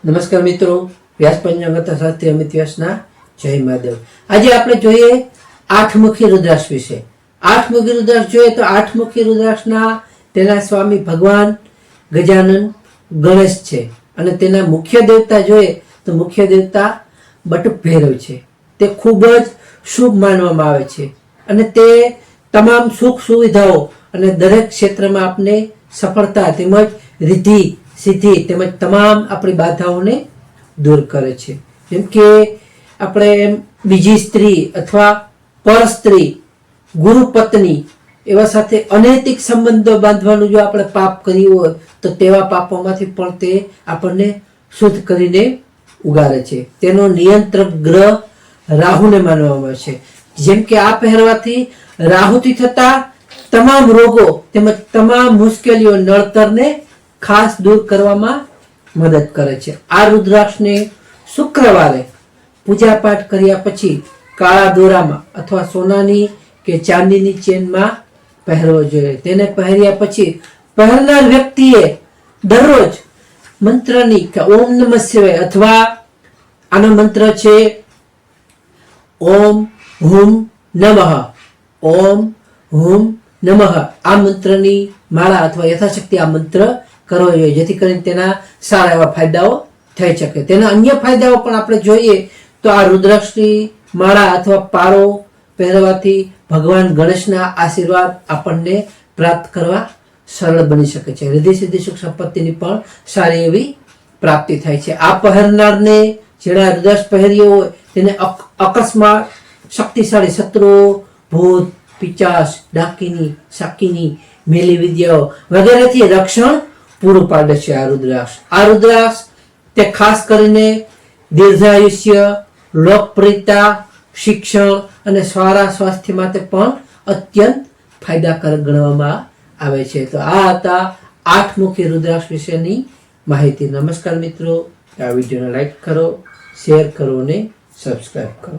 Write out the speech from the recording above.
નમસ્કાર મિત્રો, વ્યાસ પંચાંગ સાથે અમિત વ્યાસના જય મહાદેવ। આજે આપણે જોઈએ આઠમુખી રુદ્રાક્ષ વિશે। આઠમુખી રુદ્રાક્ષ જોઈએ તો આઠમુખી રુદ્રાક્ષના તેના સ્વામી ભગવાન ગજાનન ગણેશ છે અને તેના મુખ્ય દેવતા જોઈએ તો મુખ્ય દેવતા બટુક ભૈરવ છે। તે ખૂબ જ શુભ માનવામાં આવે છે અને તે તમામ સુખ સુવિધાઓ અને દરેક ક્ષેત્રમાં આપને સફળતા તેમજ રિદ્ધિ સિદ્ધિ તેમજ તમામ આપણી બાધાઓને દૂર કરે છે। જેમ કે આપણે બીજી સ્ત્રી અથવા પર સ્ત્રી, ગુરુ પત્ની એવા સાથે અનૈતિક સંબંધો બાંધવાનું જો આપણે પાપ કર્યું હોય તો તેવા પાપોમાંથી પણ તે આપણને શુદ્ધ કરીને ઉગારે છે। તેનો નિયંત્રક ગ્રહ રાહુને માનવામાં આવે છે। જેમ કે આ પહેરવાથી રાહુથી થતા તમામ રોગો તેમજ તમામ મુશ્કેલીઓ નડતરને ખાસ દૂર કરવામાં મદદ કરે છે। આ રુદ્રાક્ષને શુક્રવારે પૂજા પાઠ કર્યા પછી કાળા દોરામાં અથવા સોનાની કે ચાંદીની ચેનમાં પહેરવો જોઈએ। તેને પહેર્યા પછી પહેરનાર વ્યક્તિએ દરરોજ મંત્રની કે ઓમ નમઃ શિવાય અથવા આનો મંત્ર છે ઓમ હુમ નમઃ, ઓમ હુમ નમઃ, આ મંત્રની માળા અથવા યથાશક્તિ આ મંત્ર કરવો જોઈએ, જેથી કરીને તેના સારા એવા ફાયદાઓ થઈ શકે। તેના અન્ય ફાયદાઓ પણ આપણે જોઈએ તો આ રુદ્રાક્ષની માળા અથવા પારો પહેરવાથી ભગવાન ગણેશના આશીર્વાદ આપણને પ્રાપ્ત કરવા સરળ બની શકે છે। રિદ્ધિ સિદ્ધિ સુખ સંપત્તિની પણ સારી એવી પ્રાપ્તિ થાય છે। આ પહેરનારને જેણે રુદ્રાક્ષ પહેર્યો હોય તેને અકસ્માત, શક્તિશાળી શત્રુઓ, ભૂત, પિચાસ, ડાકીની, શાકીની, મેલી વિદ્યાઓ વગેરેથી રક્ષણ પૂરું પાડે છે આ રુદ્રાક્ષ। આ રુદ્રાક્ષ તે ખાસ કરીને દીર્ઘાયુષ્ય, લોકપ્રિયતા, શિક્ષણ અને સારા સ્વાસ્થ્ય માટે પણ અત્યંત ફાયદાકારક ગણવામાં આવે છે। તો આ હતા આઠમુખી રુદ્રાક્ષ વિશેની માહિતી। નમસ્કાર મિત્રો, આ વિડીયોને લાઈક કરો, શેર કરો અને સબસ્ક્રાઈબ કરો।